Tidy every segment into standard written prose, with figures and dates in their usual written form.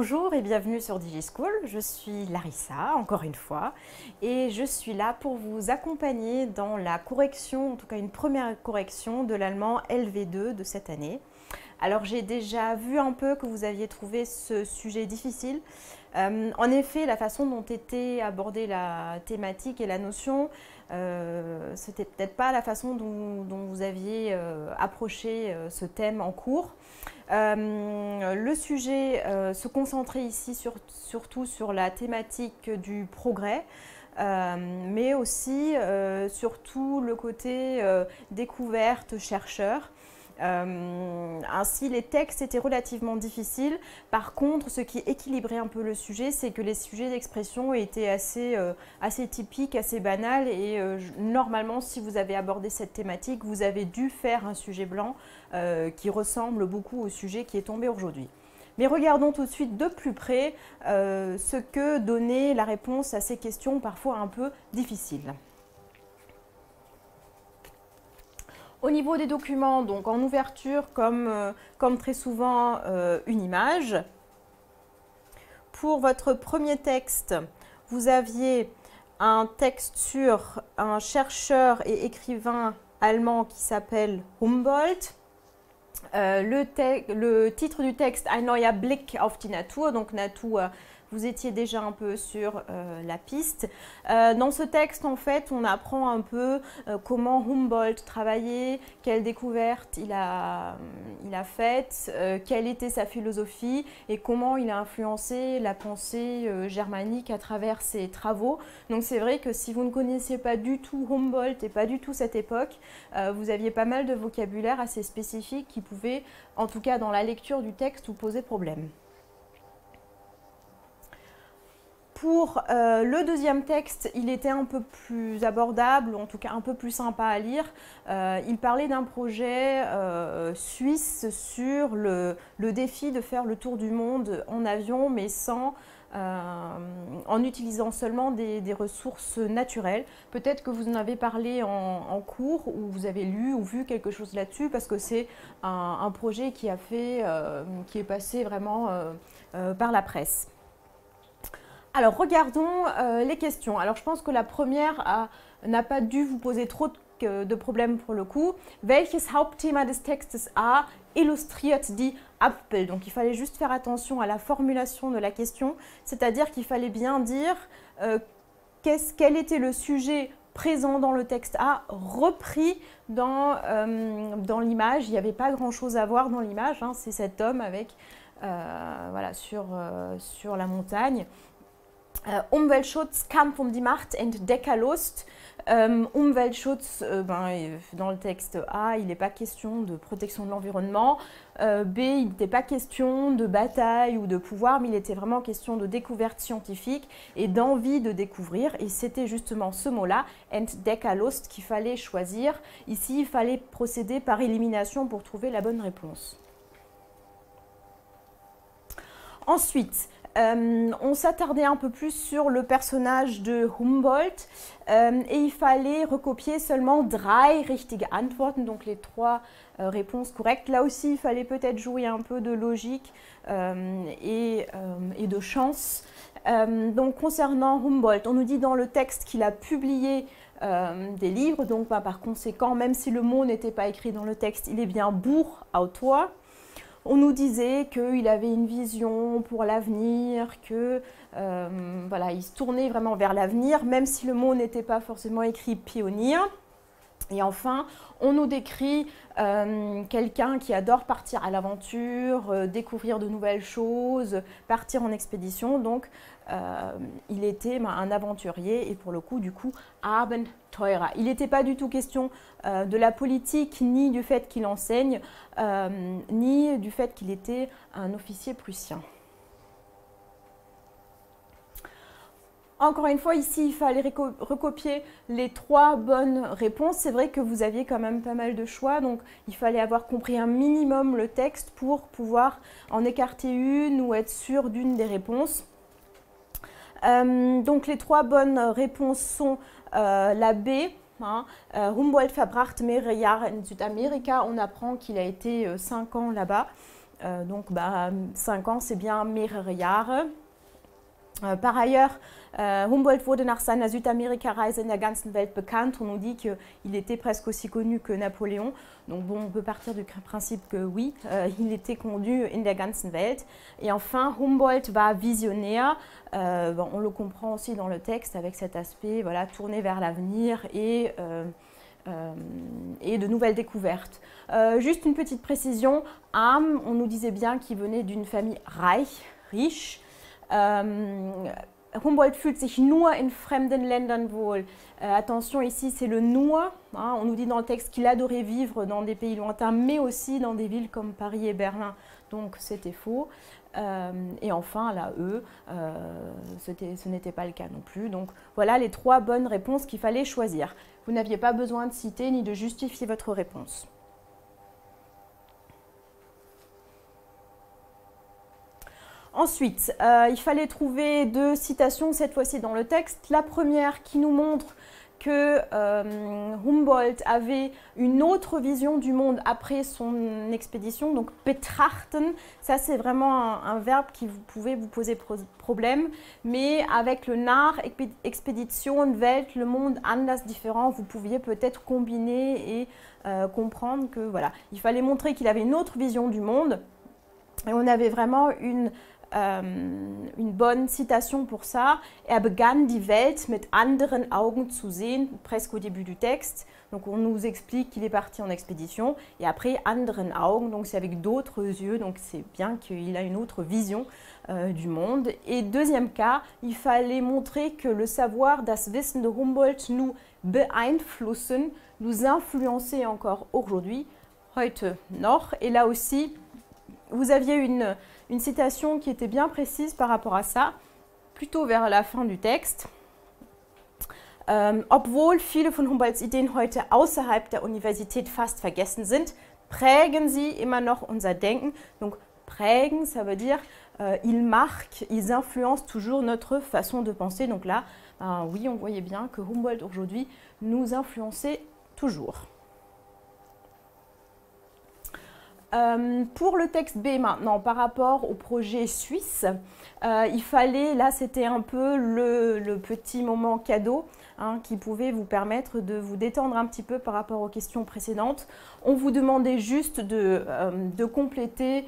Bonjour et bienvenue sur DigiSchool, je suis Larissa, encore une fois, et je suis là pour vous accompagner dans la correction, en tout cas une première correction de l'allemand LV2 de cette année. Alors j'ai déjà vu un peu que vous aviez trouvé ce sujet difficile. En effet, la façon dont était abordée la thématique et la notion, c'était peut-être pas la façon dont vous aviez approché ce thème en cours. Le sujet se concentrait ici surtout sur la thématique du progrès, mais aussi surtout le côté découverte, chercheur. Ainsi, les textes étaient relativement difficiles. Par contre, ce qui équilibrait un peu le sujet, c'est que les sujets d'expression étaient assez typiques, assez banals. Et normalement, si vous avez abordé cette thématique, vous avez dû faire un sujet blanc qui ressemble beaucoup au sujet qui est tombé aujourd'hui. Mais regardons tout de suite de plus près ce que donnait la réponse à ces questions parfois un peu difficiles. Au niveau des documents, donc en ouverture, comme très souvent, une image. Pour votre premier texte, vous aviez un texte sur un chercheur et écrivain allemand qui s'appelle Humboldt. Le titre du texte, Ein neuer Blick auf die Natur, donc Natur, vous étiez déjà un peu sur la piste. Dans ce texte, en fait, on apprend un peu comment Humboldt travaillait, quelles découvertes il a faites, quelle était sa philosophie et comment il a influencé la pensée germanique à travers ses travaux. Donc c'est vrai que si vous ne connaissiez pas du tout Humboldt et pas du tout cette époque, vous aviez pas mal de vocabulaire assez spécifique qui pouvait, en tout cas dans la lecture du texte, vous poser problème. Pour le deuxième texte, il était un peu plus abordable, en tout cas un peu plus sympa à lire. Il parlait d'un projet suisse sur le défi de faire le tour du monde en avion, mais en utilisant seulement des ressources naturelles. Peut-être que vous en avez parlé en cours ou vous avez lu ou vu quelque chose là-dessus parce que c'est un projet qui est passé vraiment par la presse. Alors, regardons les questions. Alors, je pense que la première n'a pas dû vous poser trop de problèmes pour le coup. Welches Hauptthema des Textes A illustriert die Apfel? Donc, il fallait juste faire attention à la formulation de la question, c'est-à-dire qu'il fallait bien dire quel était le sujet présent dans le texte A, repris dans l'image. Il n'y avait pas grand-chose à voir dans l'image, hein. C'est cet homme avec, voilà, sur la montagne. Umweltschutz, Kampf um die Macht, Entdeckerlust. Umweltschutz, dans le texte A, il n'est pas question de protection de l'environnement. B, il n'était pas question de bataille ou de pouvoir, mais il était vraiment question de découverte scientifique et d'envie de découvrir. Et c'était justement ce mot-là, Entdeckerlust, qu'il fallait choisir. Ici, il fallait procéder par élimination pour trouver la bonne réponse. Ensuite, on s'attardait un peu plus sur le personnage de Humboldt et il fallait recopier seulement drei richtige Antworten, donc les 3 réponses correctes. Là aussi, il fallait peut-être jouer un peu de logique et de chance. Donc, concernant Humboldt, on nous dit dans le texte qu'il a publié des livres, donc par conséquent, même si le mot n'était pas écrit dans le texte, il est bien Buchautor. On nous disait qu'il avait une vision pour l'avenir, que voilà, il se tournait vraiment vers l'avenir, même si le mot n'était pas forcément écrit pionnier. Et enfin, on nous décrit quelqu'un qui adore partir à l'aventure, découvrir de nouvelles choses, partir en expédition. Donc, il était un aventurier et pour le coup, Abenteurer. Il n'était pas du tout question de la politique, ni du fait qu'il enseigne, ni du fait qu'il était un officier prussien. Encore une fois, ici, il fallait recopier les 3 bonnes réponses. C'est vrai que vous aviez quand même pas mal de choix, donc il fallait avoir compris un minimum le texte pour pouvoir en écarter une ou être sûr d'une des réponses. Donc les 3 bonnes réponses sont la B. Humboldt verbrachte mehrere Jahre in Südamerika. On apprend qu'il a été 5 ans là-bas. Donc 5 ans, c'est bien mehrere Jahre. Par ailleurs, Humboldt wurde nach seiner Südamerika-Reise in der ganzen Welt bekannt. On nous dit qu'il était presque aussi connu que Napoléon. Donc bon, on peut partir du principe que oui, il était connu in der ganzen Welt. Et enfin, Humboldt war visionnaire. On le comprend aussi dans le texte avec cet aspect voilà, tourné vers l'avenir et de nouvelles découvertes. Juste une petite précision, Arm, on nous disait bien qu'il venait d'une famille riche. Humboldt fühlt sich nur in fremden Ländern wohl. Attention, ici c'est le nur. On nous dit dans le texte qu'il adorait vivre dans des pays lointains, mais aussi dans des villes comme Paris et Berlin. Donc c'était faux. Et enfin, là, ce n'était pas le cas non plus. Donc voilà les 3 bonnes réponses qu'il fallait choisir. Vous n'aviez pas besoin de citer ni de justifier votre réponse. Ensuite, il fallait trouver 2 citations, cette fois-ci dans le texte. La première qui nous montre que Humboldt avait une autre vision du monde après son expédition, donc betrachten, ça c'est vraiment un verbe qui pouvait vous poser problème, mais avec le nach Expedition, Welt, le monde anders différent, vous pouviez peut-être combiner et comprendre que voilà, il fallait montrer qu'il avait une autre vision du monde, et on avait vraiment une bonne citation pour ça. Begann die Welt mit anderen Augen zu sehen, presque au début du texte. Donc on nous explique qu'il est parti en expédition. Et après, anderen Augen, donc c'est avec d'autres yeux. Donc c'est bien qu'il a une autre vision du monde. Et deuxième cas, il fallait montrer que le savoir, das Wissen de Humboldt, nous beeinflussen, nous influencer encore aujourd'hui, heute noch. Et là aussi, vous aviez une citation qui était bien précise par rapport à ça, plutôt vers la fin du texte. Obwohl viele von Humboldts Ideen heute außerhalb der Universität fast vergessen sind, prägen sie immer noch unser Denken. Donc prägen, ça veut dire ils marquent, ils influencent toujours notre façon de penser. Donc là, oui, on voyait bien que Humboldt aujourd'hui nous influençait toujours. Pour le texte B maintenant, par rapport au projet suisse, il fallait, là c'était un peu le petit moment cadeau qui pouvait vous permettre de vous détendre un petit peu par rapport aux questions précédentes. On vous demandait juste de compléter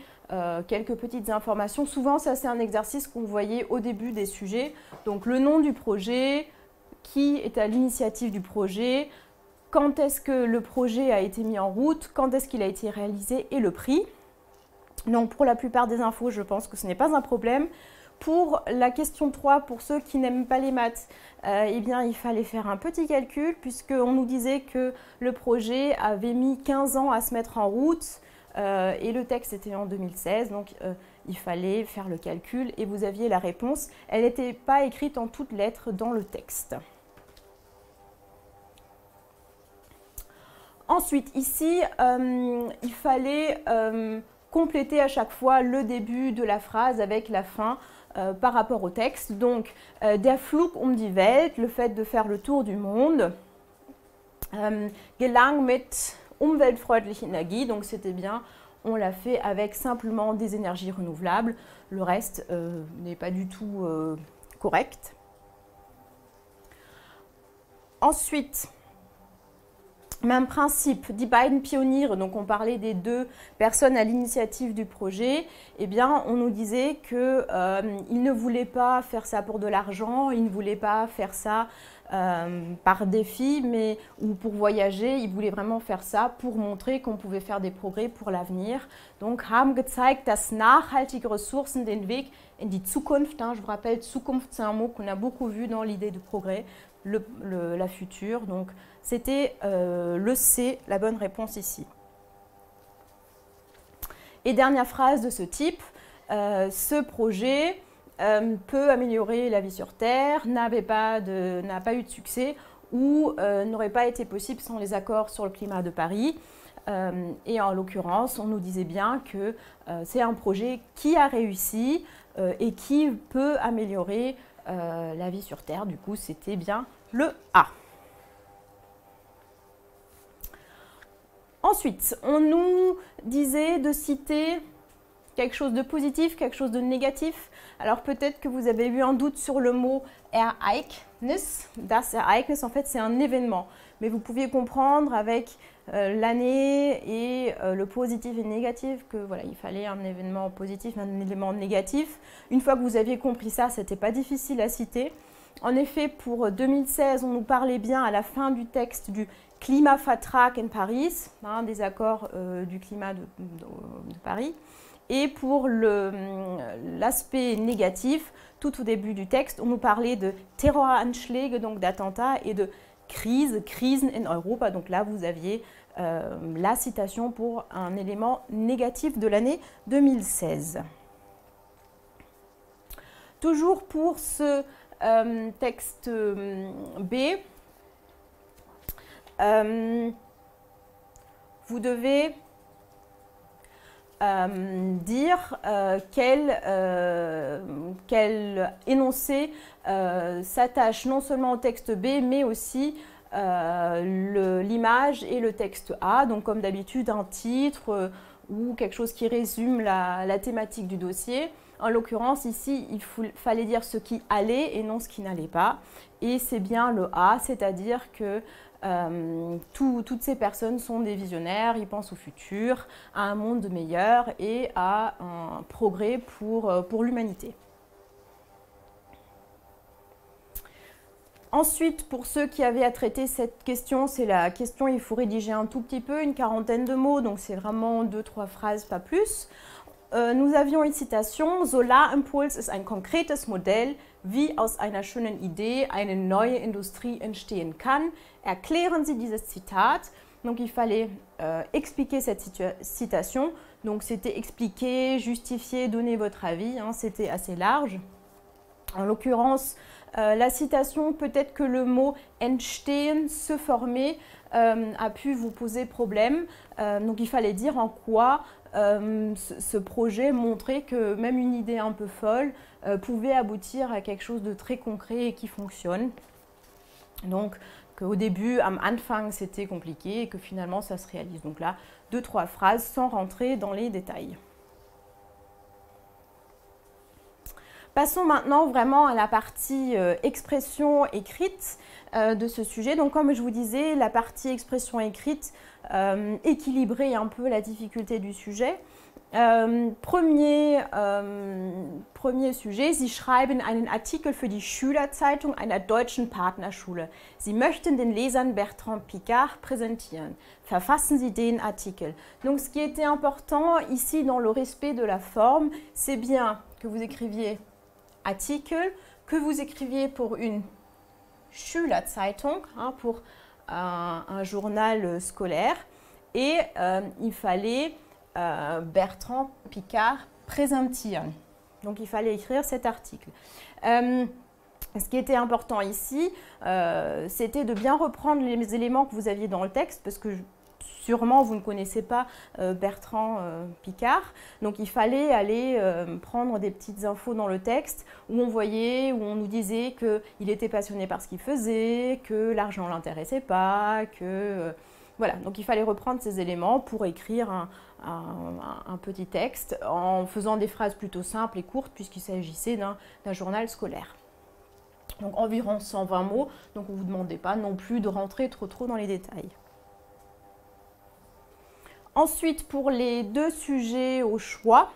quelques petites informations. Souvent ça c'est un exercice qu'on voyait au début des sujets. Donc le nom du projet, qui est à l'initiative du projet, quand est-ce que le projet a été mis en route, quand est-ce qu'il a été réalisé et le prix. Donc pour la plupart des infos, je pense que ce n'est pas un problème. Pour la question 3, pour ceux qui n'aiment pas les maths, eh bien, il fallait faire un petit calcul puisqu'on nous disait que le projet avait mis 15 ans à se mettre en route et le texte était en 2016. Donc il fallait faire le calcul et vous aviez la réponse. Elle n'était pas écrite en toutes lettres dans le texte. Ensuite, ici, il fallait compléter à chaque fois le début de la phrase avec la fin par rapport au texte. Donc, der Flug um die Welt, le fait de faire le tour du monde, gelang mit umweltfreundlicher Energie, donc c'était bien, on l'a fait avec simplement des énergies renouvelables. Le reste n'est pas du tout correct. Ensuite, même principe, die beiden Pioniere, donc on parlait des 2 personnes à l'initiative du projet, eh bien on nous disait qu'ils ne voulaient pas faire ça pour de l'argent, ils ne voulaient pas faire ça par défi ou pour voyager, ils voulaient vraiment faire ça pour montrer qu'on pouvait faire des progrès pour l'avenir. Donc, haben gezeigt, dass nachhaltige Ressourcen den Weg in die Zukunft, je vous rappelle, Zukunft c'est un mot qu'on a beaucoup vu dans l'idée de progrès, la future, donc c'était le C, la bonne réponse ici. Et dernière phrase de ce type, ce projet peut améliorer la vie sur Terre, n'a pas eu de succès ou n'aurait pas été possible sans les accords sur le climat de Paris. Et en l'occurrence, on nous disait bien que c'est un projet qui a réussi et qui peut améliorer la vie sur Terre. Du coup, c'était bien le A. Ensuite, on nous disait de citer quelque chose de positif, quelque chose de négatif. Alors peut-être que vous avez eu un doute sur le mot Ereignis. Das Ereignis, en fait, c'est un événement. Mais vous pouviez comprendre avec l'année et le positif et le négatif que voilà, il fallait un événement positif, un élément négatif. Une fois que vous aviez compris ça, c'était pas difficile à citer. En effet, pour 2016, on nous parlait bien à la fin du texte du Klimavertrag in Paris, hein, des accords du climat de Paris. Et pour l'aspect négatif, tout au début du texte, on nous parlait de Terroranschläge, donc d'attentats, et de Krisen in Europa. Donc là, vous aviez la citation pour un élément négatif de l'année 2016. Toujours pour ce texte B, vous devez dire quel énoncé s'attache non seulement au texte B, mais aussi l'image et le texte A. Donc comme d'habitude, un titre ou quelque chose qui résume la thématique du dossier. En l'occurrence, ici, il fallait dire ce qui allait et non ce qui n'allait pas. Et c'est bien le A, c'est-à-dire que toutes ces personnes sont des visionnaires, ils pensent au futur, à un monde meilleur et à un progrès pour l'humanité. Ensuite, pour ceux qui avaient à traiter cette question, c'est la question, il faut rédiger un tout petit peu, une quarantaine de mots, donc c'est vraiment 2-3 phrases, pas plus. Nous avions une citation, Solarimpuls ist ein konkretes Modell, wie aus einer schönen Idee eine neue Industrie entstehen kann. Erklären Sie dieses Zitat. Donc il fallait expliquer cette citation. Donc c'était expliquer, justifier, donner votre avis. Hein, c'était assez large. En l'occurrence, la citation, peut-être que le mot entstehen, se former, a pu vous poser problème. Donc il fallait dire en quoi ce projet montrait que même une idée un peu folle pouvait aboutir à quelque chose de très concret et qui fonctionne. Donc qu'au début, am Anfang, c'était compliqué et que finalement ça se réalise. Donc là, 2-3 phrases sans rentrer dans les détails. Passons maintenant vraiment à la partie expression écrite de ce sujet. Donc comme je vous disais, la partie expression écrite équilibrait un peu la difficulté du sujet. Premier Sujet, Sie schreiben einen Artikel für die Schülerzeitung einer deutschen Partnerschule. Sie möchten den Lesern Bertrand Piccard präsentieren. Verfassen Sie den Artikel. Donc ce qui était important ici dans le respect de la forme, c'est bien que vous écriviez article, que vous écriviez pour une Schülerzeitung, hein, pour un journal scolaire, et il fallait Bertrand Piccard präsentieren. Donc il fallait écrire cet article. Ce qui était important ici, c'était de bien reprendre les éléments que vous aviez dans le texte, parce que sûrement vous ne connaissez pas Bertrand Piccard, donc il fallait aller prendre des petites infos dans le texte où on voyait, où on nous disait qu'il était passionné par ce qu'il faisait, que l'argent ne l'intéressait pas, que... voilà, donc il fallait reprendre ces éléments pour écrire un petit texte en faisant des phrases plutôt simples et courtes puisqu'il s'agissait d'un journal scolaire. Donc environ 120 mots, donc on ne vous demandait pas non plus de rentrer trop dans les détails. Ensuite, pour les 2 sujets au choix,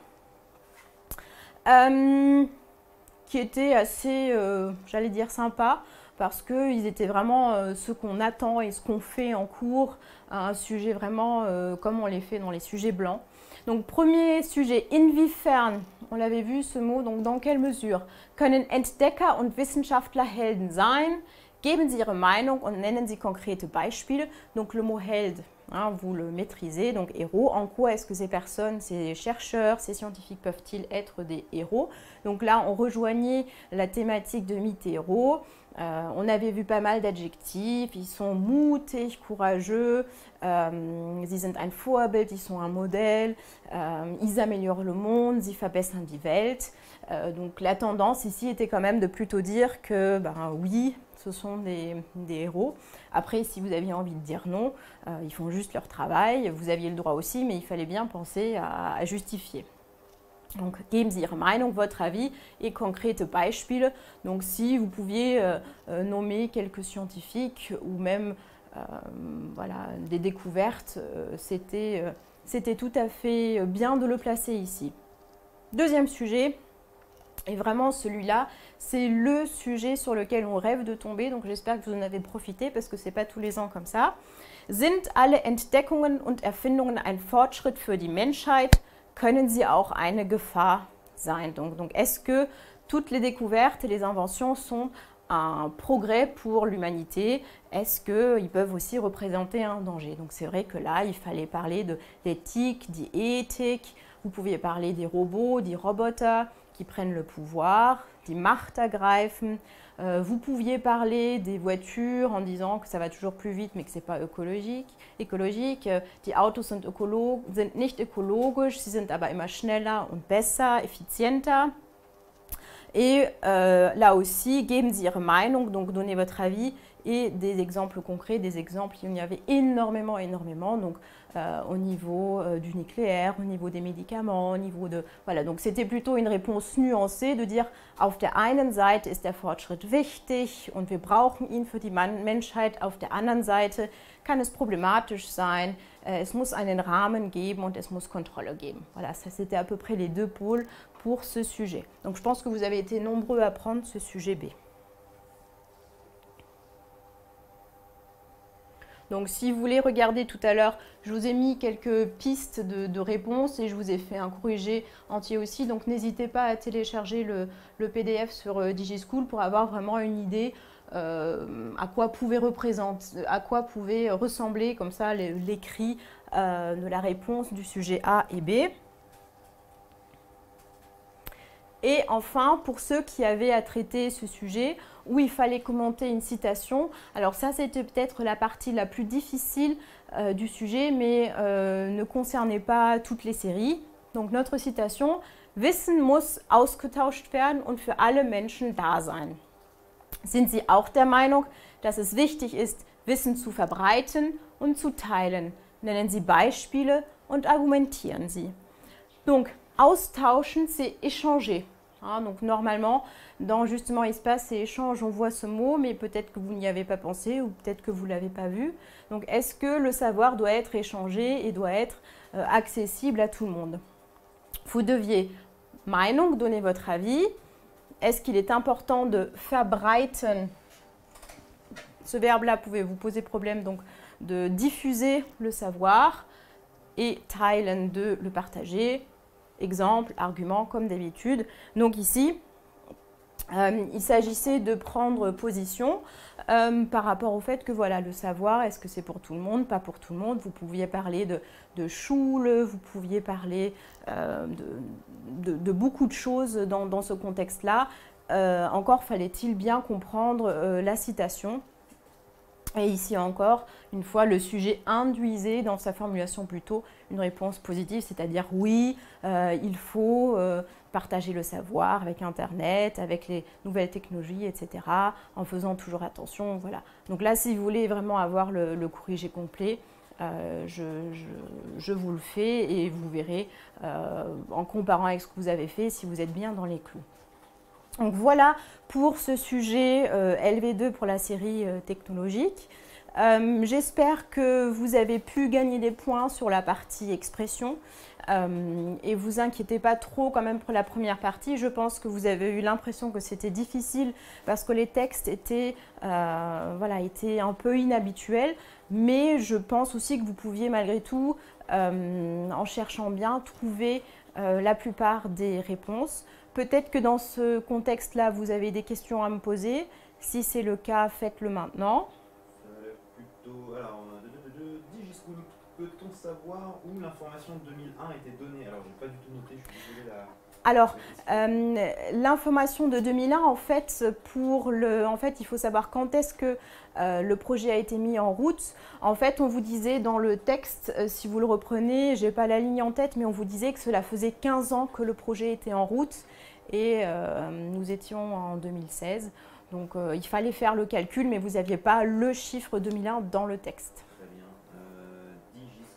qui étaient assez, j'allais dire, sympas, parce qu'ils étaient vraiment ce qu'on attend et ce qu'on fait en cours, un sujet vraiment comme on les fait dans les sujets blancs. Donc, premier sujet, inwiefern, on l'avait vu ce mot, donc dans quelle mesure, können Entdecker und Wissenschaftler Helden sein? Geben Sie Ihre Meinung und nennen Sie konkrete Beispiele. Donc le mot Held, hein, vous le maîtrisez, donc héros. En quoi est-ce que ces personnes, ces chercheurs, ces scientifiques peuvent-ils être des héros? Donc là, on rejoignait la thématique de mythes et héros. On avait vu pas mal d'adjectifs, ils sont mutig, courageux, sie sind ein Vorbild, ils sont un modèle, ils améliorent le monde, sie verbessern die Welt. Donc la tendance ici était quand même de plutôt dire que oui, ce sont des héros. Après, si vous aviez envie de dire non, ils font juste leur travail, vous aviez le droit aussi, mais il fallait bien penser à justifier. Donc, geben Sie Ihre Meinung, votre avis et concrete Beispiele. Donc, si vous pouviez nommer quelques scientifiques ou même voilà, des découvertes, c'était tout à fait bien de le placer ici. Deuxième sujet, et vraiment celui-là, c'est le sujet sur lequel on rêve de tomber. Donc, j'espère que vous en avez profité parce que ce n'est pas tous les ans comme ça. Sind alle Entdeckungen und Erfindungen ein Fortschritt für die Menschheit? Können sie auch eine Gefahr sein? Donc est-ce que toutes les découvertes et les inventions sont un progrès pour l'humanité? Est-ce qu'ils peuvent aussi représenter un danger? Donc c'est vrai que là, il fallait parler de l'éthique, d'éthique. Vous pouviez parler des robots, des Roboter qui prennent le pouvoir, die Macht ergreifen. Vous pouviez parler des voitures en disant que ça va toujours plus vite mais que ce n'est pas écologique. Die Autos sind nicht ökologisch, sie sind aber immer schneller und besser, effizienter. Et là aussi, geben Sie Ihre Meinung, donc donnez votre avis et des exemples concrets, des exemples, il y en avait énormément, donc au niveau du nucléaire, au niveau des médicaments, au niveau de... Voilà, donc c'était plutôt une réponse nuancée de dire, auf der einen Seite ist der Fortschritt wichtig und wir brauchen ihn für die Menschheit, auf der anderen Seite kann es problematisch sein, es muss einen Rahmen geben und es muss Kontrolle geben. Voilà, ça c'était à peu près les deux pôles pour ce sujet. Donc je pense que vous avez été nombreux à prendre ce sujet B. Donc si vous voulez regarder tout à l'heure, je vous ai mis quelques pistes de réponses et je vous ai fait un corrigé entier aussi. Donc n'hésitez pas à télécharger le PDF sur DigiSchool pour avoir vraiment une idée à quoi pouvait ressembler comme ça l'écrit de la réponse du sujet A et B. Et enfin, pour ceux qui avaient à traiter ce sujet, où il fallait commenter une citation, alors ça c'était peut-être la partie la plus difficile du sujet, mais ne concernait pas toutes les séries. Donc notre citation, Wissen muss ausgetauscht werden und für alle Menschen da sein. Sind Sie auch der Meinung, dass es wichtig ist, Wissen zu verbreiten und zu teilen? Nennen Sie Beispiele und argumentieren Sie. Donc, austauschen, c'est échanger. Hein, donc, normalement, dans justement espace et échange, on voit ce mot, mais peut-être que vous n'y avez pas pensé ou peut-être que vous ne l'avez pas vu. Donc, est-ce que le savoir doit être échangé et doit être accessible à tout le monde? Vous deviez Meinung, donner votre avis. Est-ce qu'il est important de verbreiten? Ce verbe-là pouvait vous poser problème, donc de diffuser le savoir, et teilen, de le partager. Exemple, argument, comme d'habitude. Donc ici, il s'agissait de prendre position par rapport au fait que voilà, le savoir, est-ce que c'est pour tout le monde, pas pour tout le monde. Vous pouviez parler de Schule, vous pouviez parler de beaucoup de choses dans ce contexte-là. Encore fallait-il bien comprendre la citation. Et ici encore, une fois, le sujet induisait dans sa formulation plutôt une réponse positive, c'est-à-dire oui, il faut partager le savoir avec Internet, avec les nouvelles technologies, etc., en faisant toujours attention. Voilà. Donc là, si vous voulez vraiment avoir le corrigé complet, je vous le fais et vous verrez en comparant avec ce que vous avez fait si vous êtes bien dans les clous. Donc voilà pour ce sujet LV2 pour la série technologique. J'espère que vous avez pu gagner des points sur la partie expression et vous inquiétez pas trop quand même pour la première partie. Je pense que vous avez eu l'impression que c'était difficile parce que les textes étaient, voilà, étaient un peu inhabituels, mais je pense aussi que vous pouviez malgré tout, en cherchant bien, trouver la plupart des réponses. Peut-être que dans ce contexte-là, vous avez des questions à me poser. Si c'est le cas, faites-le maintenant. Plutôt, alors, DigiSchool, peut-on savoir où l'information de 2001 a été donnée? Alors, je n'ai pas du tout noté, je suis désolé. Alors, l'information de 2001, en fait, il faut savoir quand est-ce que le projet a été mis en route. En fait, on vous disait dans le texte, si vous le reprenez, je n'ai pas la ligne en tête, mais on vous disait que cela faisait 15 ans que le projet était en route et nous étions en 2016. Donc, il fallait faire le calcul, mais vous n'aviez pas le chiffre 2001 dans le texte. Très bien.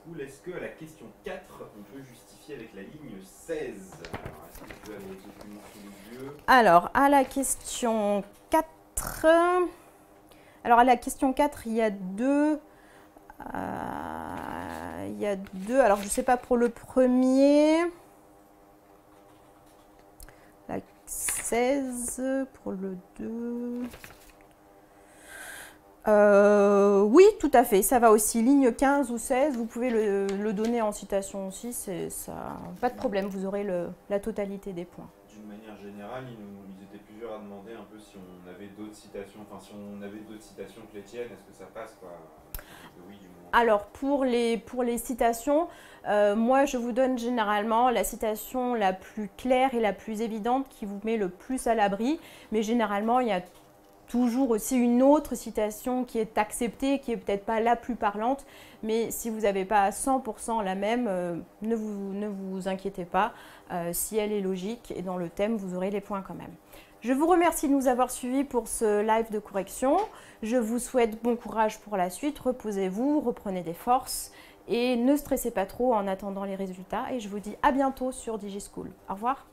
DigiSchool, est-ce que à la question 4, on peut justifier avec la ligne 16? Alors, est-ce que tu as les documents sous les yeux? Alors, à la question 4, il y a deux. Alors je ne sais pas pour le premier. La 16 pour le 2. Oui, tout à fait, ça va aussi. Ligne 15 ou 16, vous pouvez le donner en citation aussi, ça, pas de problème, vous aurez la totalité des points. D'une manière générale, ils étaient plusieurs à demander un peu si on avait d'autres citations, enfin si on avait d'autres citations que les tiennes, est-ce que ça passe quoi? Oui, du moment. Alors pour les citations, moi je vous donne généralement la citation la plus claire et la plus évidente qui vous met le plus à l'abri, mais généralement il y a toujours aussi une autre citation qui est acceptée, qui est peut-être pas la plus parlante, mais si vous n'avez pas à 100% la même, ne vous inquiétez pas. Si elle est logique et dans le thème, vous aurez les points quand même. Je vous remercie de nous avoir suivis pour ce live de correction. Je vous souhaite bon courage pour la suite. Reposez-vous, reprenez des forces et ne stressez pas trop en attendant les résultats. Et je vous dis à bientôt sur DigiSchool. Au revoir.